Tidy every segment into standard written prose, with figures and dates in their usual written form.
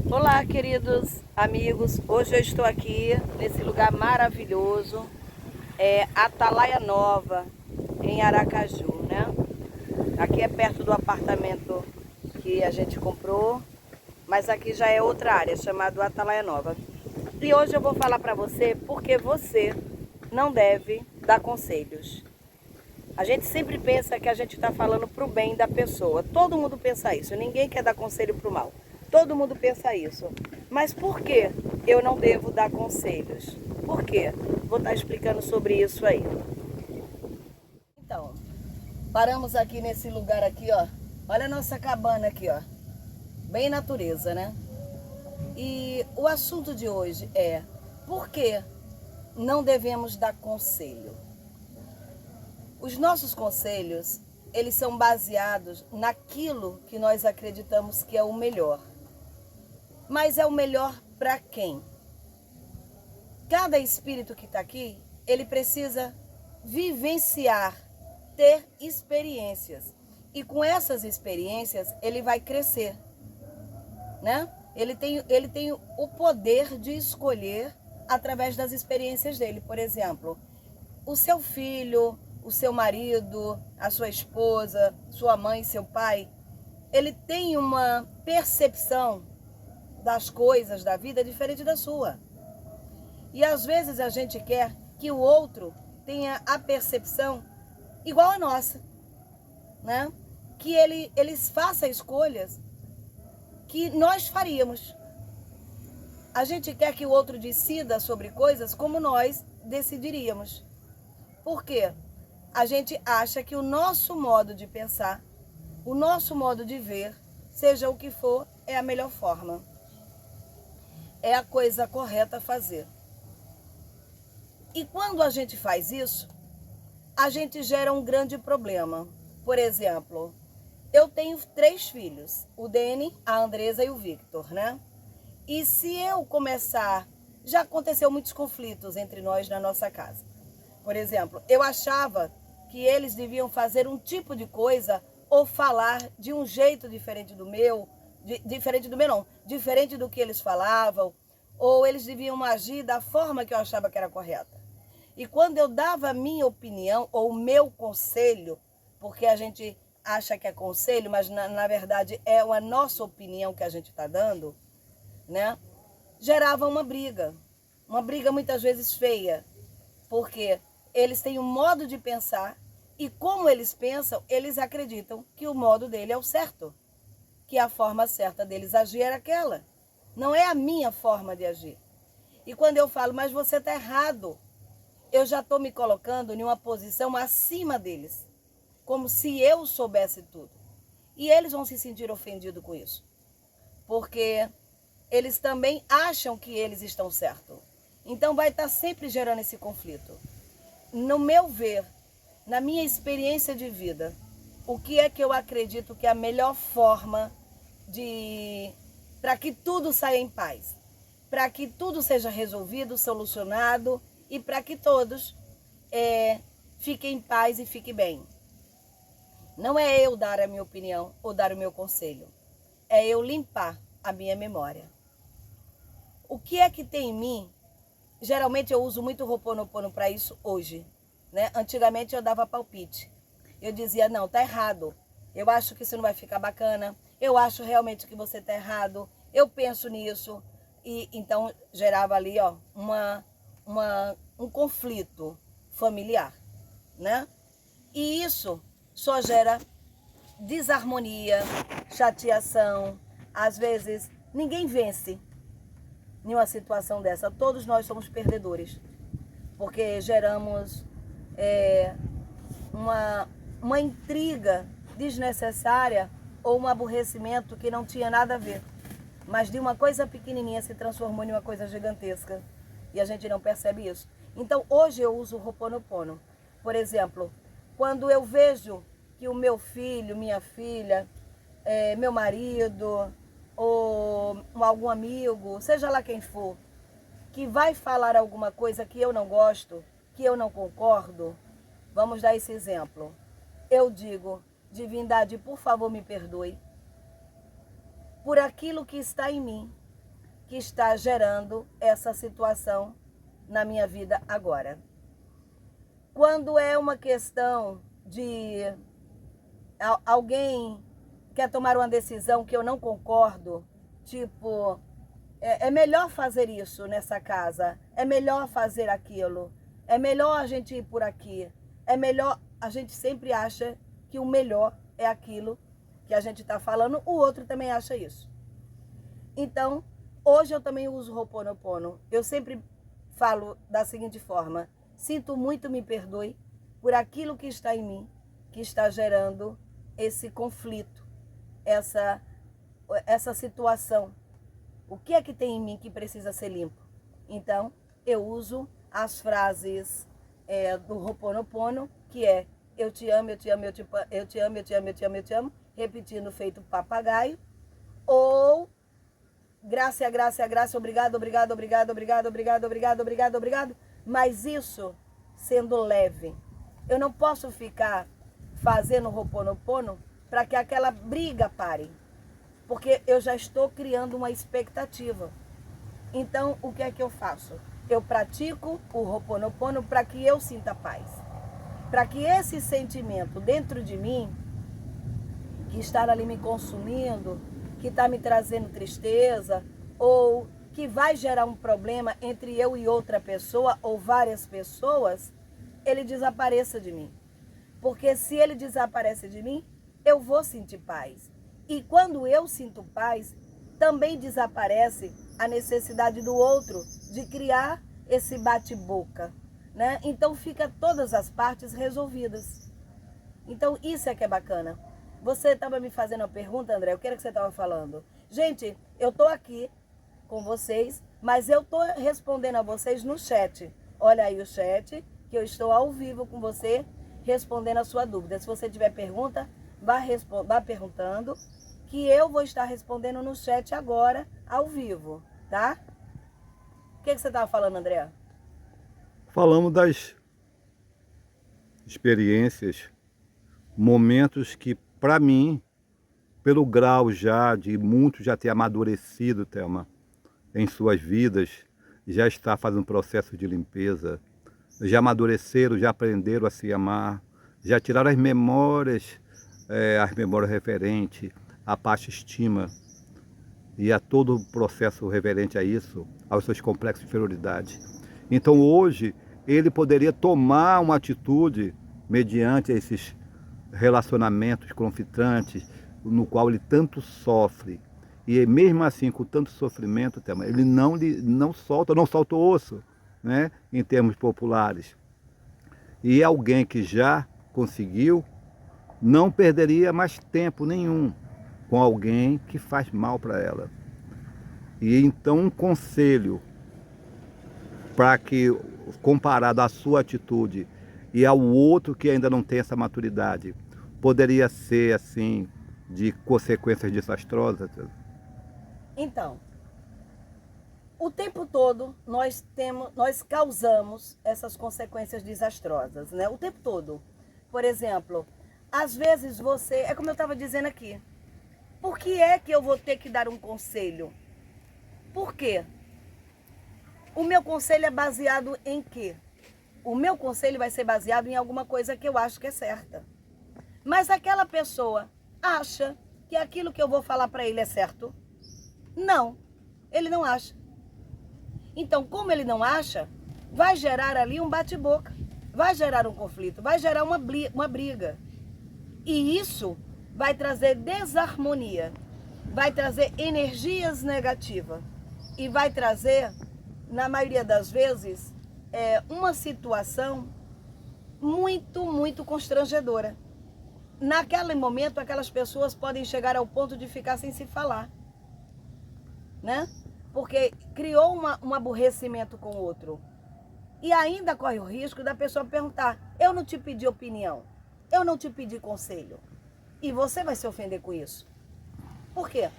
Olá, queridos amigos. Hoje eu estou aqui nesse lugar maravilhoso, Atalaia Nova, em Aracaju, né? Aqui é perto do apartamento que a gente comprou, mas aqui já é outra área, chamada Atalaia Nova. E hoje eu vou falar para você porque você não deve dar conselhos. A gente sempre pensa que a gente está falando para o bem da pessoa. Todo mundo pensa isso, ninguém quer dar conselho para o mal. Todo mundo pensa isso. Mas por que eu não devo dar conselhos? Por quê? Vou estar explicando sobre isso aí. Então, paramos aqui nesse lugar aqui, ó. Olha a nossa cabana aqui, ó. Bem natureza, né? E o assunto de hoje é: por que não devemos dar conselho? Os nossos conselhos, eles são baseados naquilo que nós acreditamos que é o melhor. Mas é o melhor para quem? Cada espírito que está aqui, ele precisa vivenciar, ter experiências. E com essas experiências, ele vai crescer, né? Ele tem o poder de escolher através das experiências dele. Por exemplo, o seu filho, o seu marido, a sua esposa, sua mãe, seu pai, ele tem uma percepção das coisas da vida diferente da sua. E às vezes a gente quer que o outro tenha a percepção igual a nossa, né? Que eles façam escolhas que nós faríamos. A gente quer que o outro decida sobre coisas como nós decidiríamos. Por quê? A gente acha que o nosso modo de pensar, o nosso modo de ver, seja o que for, é a melhor forma. É a coisa correta a fazer. E quando a gente faz isso, a gente gera um grande problema. Por exemplo, eu tenho 3 filhos, o Dene, a Andresa e o Victor, né? E se eu começar... Já aconteceu muitos conflitos entre nós na nossa casa. Por exemplo, eu achava que eles deviam fazer um tipo de coisa ou falar de um jeito diferente do meu, diferente do que eles falavam, ou eles deviam agir da forma que eu achava que era correta. E quando eu dava a minha opinião ou o meu conselho, porque a gente acha que é conselho, mas na verdade é a nossa opinião que a gente está dando, né? Gerava uma briga muitas vezes feia, porque eles têm um modo de pensar e como eles pensam, eles acreditam que o modo dele é o certo, que a forma certa deles agir era aquela. Não é a minha forma de agir. E quando eu falo, mas você está errado, eu já estou me colocando em uma posição acima deles, como se eu soubesse tudo. E eles vão se sentir ofendidos com isso, porque eles também acham que eles estão certos. Então vai estar sempre gerando esse conflito. No meu ver, na minha experiência de vida, o que é que eu acredito que é a melhor forma para que tudo saia em paz, para que tudo seja resolvido, solucionado e para que todos fiquem em paz e fiquem bem. Não é eu dar a minha opinião ou dar o meu conselho, é eu limpar a minha memória. O que é que tem em mim? Geralmente eu uso muito Ho'oponopono para isso hoje, né? Antigamente eu dava palpite. Eu dizia, não, tá errado. Eu acho que isso não vai ficar bacana. Eu acho realmente que você tá errado. Eu penso nisso. E então gerava ali, ó, um conflito familiar, né? E isso só gera desarmonia, chateação. Às vezes ninguém vence em uma situação dessa. Todos nós somos perdedores, porque geramos uma intriga desnecessária ou um aborrecimento que não tinha nada a ver, mas de uma coisa pequenininha se transformou em uma coisa gigantesca e a gente não percebe isso. Então hoje eu uso o Ho'oponopono. Por exemplo, quando eu vejo que o meu filho, minha filha, meu marido ou algum amigo, seja lá quem for, que vai falar alguma coisa que eu não gosto, que eu não concordo, vamos dar esse exemplo. Eu digo, divindade, por favor, me perdoe por aquilo que está em mim, que está gerando essa situação na minha vida agora. Quando é uma questão de alguém quer tomar uma decisão que eu não concordo, tipo, é melhor fazer isso nessa casa, é melhor fazer aquilo, é melhor a gente ir por aqui, é melhor, a gente sempre acha que o melhor é aquilo que a gente está falando, o outro também acha isso. Então, hoje eu também uso o Ho'oponopono. Eu sempre falo da seguinte forma: sinto muito, me perdoe por aquilo que está em mim, que está gerando esse conflito, essa situação. O que é que tem em mim que precisa ser limpo? Então, eu uso as frases do Ho'oponopono, que é eu te amo, eu te amo, eu te amo, eu te amo, eu te amo, eu te amo, eu te amo, repetindo feito papagaio, ou graça, graça, graça, obrigado, obrigado, obrigado, obrigado, obrigado, obrigado, obrigado, obrigado, mas isso sendo leve. Eu não posso ficar fazendo Ho'oponopono para que aquela briga pare, porque eu já estou criando uma expectativa. Então, o que é que eu faço? Eu pratico o Ho'oponopono para que eu sinta paz. Para que esse sentimento dentro de mim, que está ali me consumindo, que está me trazendo tristeza, ou que vai gerar um problema entre eu e outra pessoa, ou várias pessoas, ele desapareça de mim. Porque se ele desaparece de mim, eu vou sentir paz. E quando eu sinto paz, também desaparece a necessidade do outro de criar esse bate-boca, né? Então fica todas as partes resolvidas. Então isso é que é bacana. Você estava me fazendo uma pergunta, André, o que era que você estava falando? Gente, eu estou aqui com vocês, mas eu estou respondendo a vocês no chat. Olha aí o chat, que eu estou ao vivo com você, respondendo a sua dúvida. Se você tiver pergunta, vá perguntando, que eu vou estar respondendo no chat agora, ao vivo, tá? O que você estava falando, André? Falamos das experiências, momentos que, para mim, pelo grau já de muitos já ter amadurecido, Thelma, em suas vidas, já está fazendo um processo de limpeza, já amadureceram, já aprenderam a se amar, já tiraram as memórias referentes à baixa estima e a todo o processo referente a isso, aos seus complexos de inferioridade. Então hoje ele poderia tomar uma atitude mediante esses relacionamentos conflitantes no qual ele tanto sofre. E mesmo assim, com tanto sofrimento, ele não solta o osso, né, em termos populares. E alguém que já conseguiu, não perderia mais tempo nenhum com alguém que faz mal para ela. E então um conselho para que, comparado à sua atitude e ao outro que ainda não tem essa maturidade, poderia ser assim, de consequências desastrosas? Então, o tempo todo nós causamos essas consequências desastrosas, né? O tempo todo. Por exemplo, às vezes você, é como eu estava dizendo aqui, por que é que eu vou ter que dar um conselho? Por quê? O meu conselho é baseado em quê? O meu conselho vai ser baseado em alguma coisa que eu acho que é certa. Mas aquela pessoa acha que aquilo que eu vou falar para ele é certo? Não, ele não acha. Então, como ele não acha, vai gerar ali um bate-boca, vai gerar um conflito, vai gerar uma briga. E isso vai trazer desarmonia, vai trazer energias negativas e vai trazer, na maioria das vezes, uma situação muito, muito constrangedora. Naquele momento, aquelas pessoas podem chegar ao ponto de ficar sem se falar, né? Porque criou um aborrecimento com o outro. E ainda corre o risco da pessoa perguntar: eu não te pedi opinião, eu não te pedi conselho. E você vai se ofender com isso. Por quê?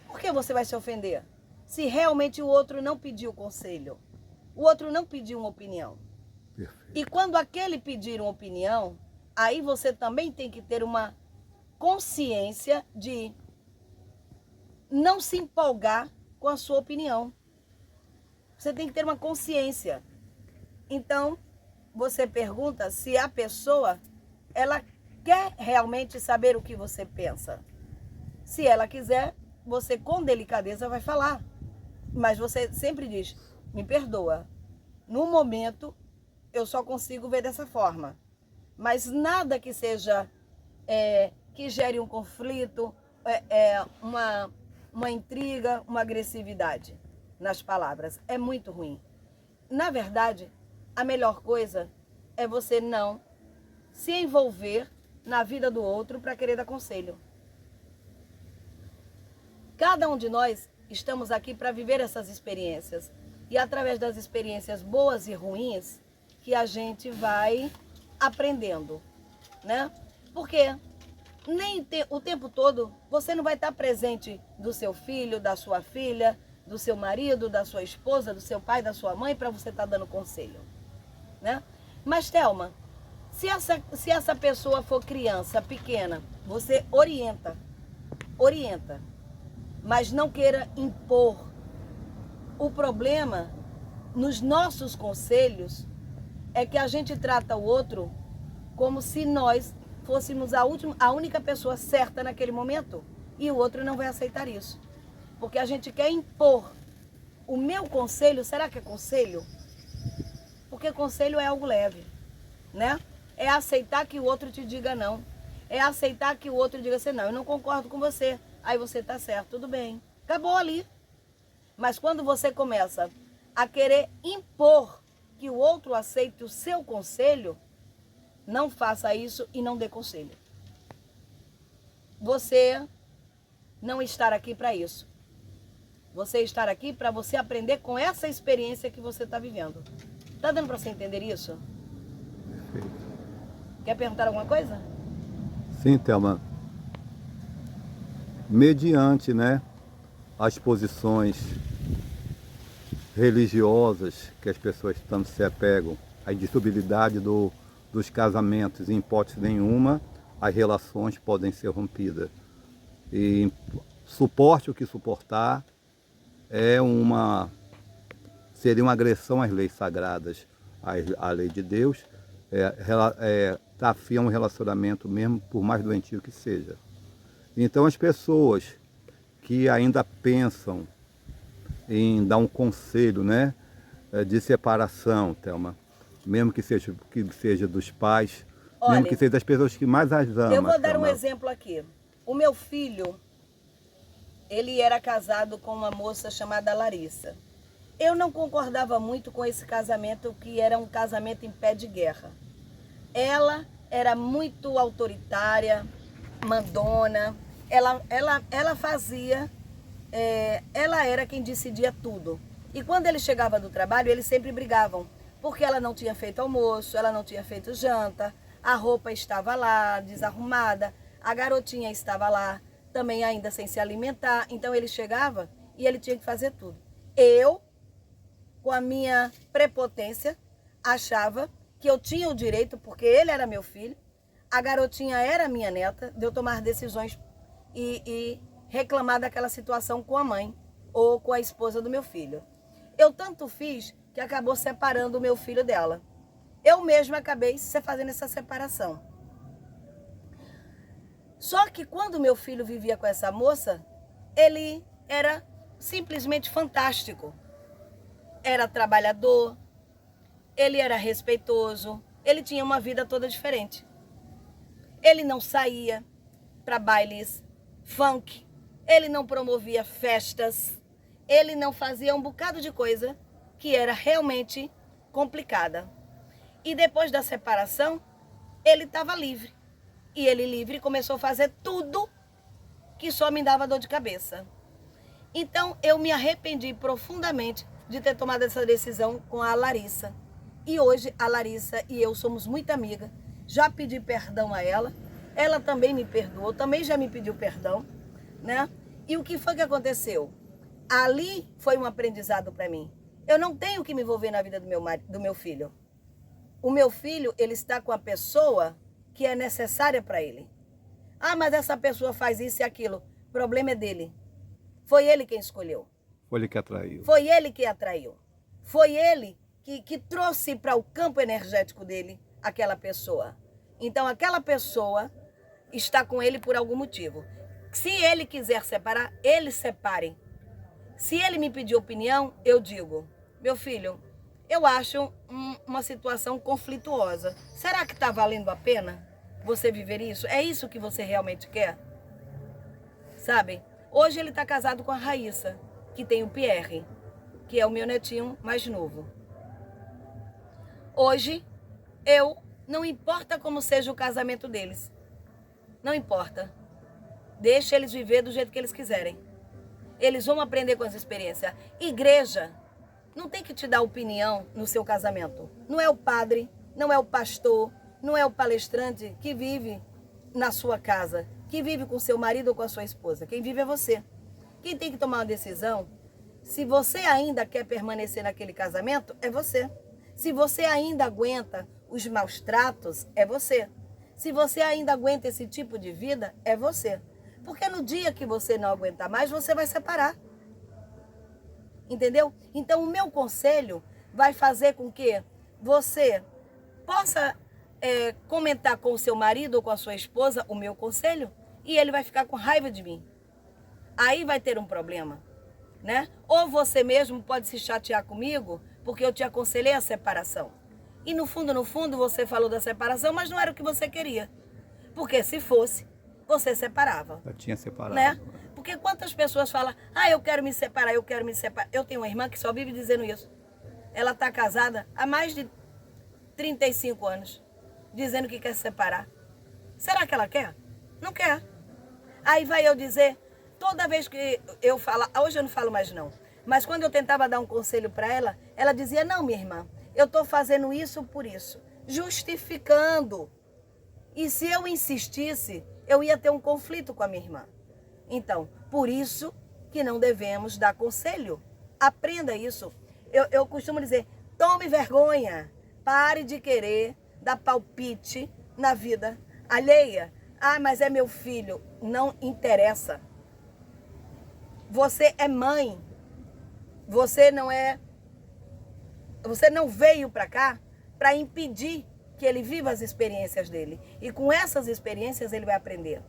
Por que você vai se ofender? Se realmente o outro não pediu conselho, o outro não pediu uma opinião. Perfeito. E quando aquele pedir uma opinião, aí você também tem que ter uma consciência de não se empolgar com a sua opinião. Você tem que ter uma consciência. Então, você pergunta se a pessoa, ela quer realmente saber o que você pensa. Se ela quiser, você com delicadeza vai falar. Mas você sempre diz, me perdoa. No momento, eu só consigo ver dessa forma. Mas nada que seja, que gere um conflito, uma intriga, uma agressividade nas palavras. É muito ruim. Na verdade, a melhor coisa é você não se envolver na vida do outro para querer dar conselho. Cada um de nós estamos aqui para viver essas experiências. E através das experiências boas e ruins, que a gente vai aprendendo, né? Porque o tempo todo você não vai estar presente do seu filho, da sua filha, do seu marido, da sua esposa, do seu pai, da sua mãe, para você estar dando conselho, né? Mas, Thelma, se essa pessoa for criança, pequena, você orienta, mas não queira impor. O problema nos nossos conselhos é que a gente trata o outro como se nós fôssemos a única pessoa certa naquele momento, e o outro não vai aceitar isso. Porque a gente quer impor. O meu conselho, será que é conselho? Porque conselho é algo leve, né? É aceitar que o outro te diga não. É aceitar que o outro diga assim, não, eu não concordo com você. Aí você tá certo, tudo bem. Acabou ali. Mas quando você começa a querer impor que o outro aceite o seu conselho, não faça isso e não dê conselho. Você não está aqui para isso. Você está aqui para você aprender com essa experiência que você está vivendo. Tá dando para você entender isso? Perfeito. Quer perguntar alguma coisa? Sim, Thelma. Mediante, né, as posições religiosas que as pessoas tanto se apegam, a indissolubilidade dos casamentos, em hipótese nenhuma, as relações podem ser rompidas. E suporte o que suportar seria uma agressão às leis sagradas, à lei de Deus, afia um relacionamento mesmo, por mais doentio que seja. Então as pessoas que ainda pensam em dar um conselho, né, de separação, Thelma, mesmo que seja dos pais, olha, mesmo que seja das pessoas que mais as amam. Eu vou dar Thelma. um exemplo aqui. O meu filho, ele era casado com uma moça chamada Larissa. Eu não concordava muito com esse casamento, que era um casamento em pé de guerra. Ela era muito autoritária, mandona, ela fazia, ela era quem decidia tudo. E quando ele chegava do trabalho, eles sempre brigavam, porque ela não tinha feito almoço, ela não tinha feito janta, a roupa estava lá, desarrumada, a garotinha estava lá, também ainda sem se alimentar. Então ele chegava e ele tinha que fazer tudo. Eu, com a minha prepotência, achava que eu tinha o direito, porque ele era meu filho, a garotinha era minha neta, de eu tomar decisões e reclamar daquela situação com a mãe ou com a esposa do meu filho. Eu tanto fiz que acabou separando o meu filho dela. Eu mesma acabei fazendo essa separação. Só que quando meu filho vivia com essa moça, ele era simplesmente fantástico. Era trabalhador, ele era respeitoso, ele tinha uma vida toda diferente. Ele não saía para bailes funk, ele não promovia festas, ele não fazia um bocado de coisa que era realmente complicada. E depois da separação, ele estava livre. E ele livre começou a fazer tudo que só me dava dor de cabeça. Então eu me arrependi profundamente de ter tomado essa decisão com a Larissa. E hoje a Larissa e eu somos muito amigas. Já pedi perdão a ela. Ela também me perdoou, também já me pediu perdão, né? E o que foi que aconteceu? Ali foi um aprendizado para mim. Eu não tenho que me envolver na vida do meu filho. O meu filho, ele está com a pessoa que é necessária para ele. Ah, mas essa pessoa faz isso e aquilo. O problema é dele. Foi ele quem escolheu. Foi ele que atraiu. Foi ele que atraiu. Foi ele que trouxe para o campo energético dele aquela pessoa. Então aquela pessoa está com ele por algum motivo. Se ele quiser separar, eles separem. Se ele me pedir opinião, eu digo, meu filho, eu acho uma situação conflituosa. Será que está valendo a pena você viver isso? É isso que você realmente quer? Sabe? Hoje ele está casado com a Raíssa, que tem o Pierre, que é o meu netinho mais novo. Hoje, não importa como seja o casamento deles. Não importa. Deixa eles viver do jeito que eles quiserem. Eles vão aprender com as experiências. Igreja não tem que te dar opinião no seu casamento. Não é o padre, não é o pastor, não é o palestrante que vive na sua casa, que vive com seu marido ou com a sua esposa. Quem vive é você. Quem tem que tomar uma decisão, se você ainda quer permanecer naquele casamento, é você. Se você ainda aguenta os maus tratos, é você. Se você ainda aguenta esse tipo de vida, é você. Porque no dia que você não aguentar mais, você vai separar. Entendeu? Então o meu conselho vai fazer com que você possa comentar com o seu marido ou com a sua esposa o meu conselho e ele vai ficar com raiva de mim. Aí vai ter um problema, né? Ou você mesmo pode se chatear comigo porque eu te aconselhei a separação. E no fundo, você falou da separação, mas não era o que você queria. Porque se fosse, você separava. Já tinha separado. Né? Porque quantas pessoas falam, eu quero me separar, eu quero me separar. Eu tenho uma irmã que só vive dizendo isso. Ela está casada há mais de 35 anos, dizendo que quer se separar. Será que ela quer? Não quer. Aí vai eu dizer, toda vez que eu falo, hoje eu não falo mais não, mas quando eu tentava dar um conselho para ela, ela dizia, não, minha irmã, eu estou fazendo isso por isso, justificando. E se eu insistisse, eu ia ter um conflito com a minha irmã. Então, por isso que não devemos dar conselho. Aprenda isso. Eu costumo dizer, tome vergonha, pare de querer dar palpite na vida alheia. Mas é meu filho. Não interessa. Você é mãe. Você não veio para cá para impedir que ele viva as experiências dele. E com essas experiências ele vai aprender,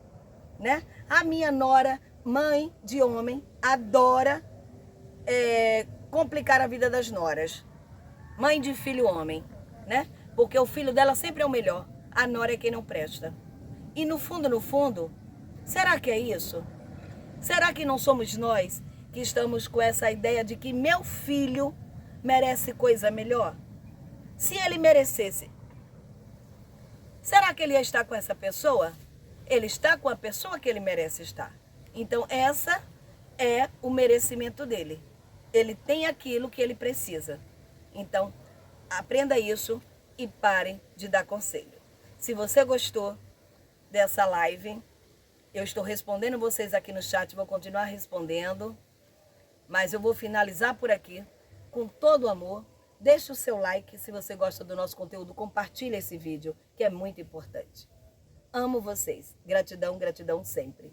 né? A minha nora, mãe de homem, adora complicar a vida das noras. Mãe de filho homem, né? Porque o filho dela sempre é o melhor. A nora é quem não presta. E no fundo, será que é isso? Será que não somos nós que estamos com essa ideia de que meu filho merece coisa melhor? Se ele merecesse, será que ele ia estar com essa pessoa? Ele está com a pessoa que ele merece estar. Então, essa é o merecimento dele. Ele tem aquilo que ele precisa. Então, aprenda isso e parem de dar conselho. Se você gostou dessa live, eu estou respondendo vocês aqui no chat, vou continuar respondendo, mas eu vou finalizar por aqui com todo o amor. Deixe o seu like, se você gosta do nosso conteúdo, compartilhe esse vídeo, que é muito importante. Amo vocês. Gratidão, gratidão sempre.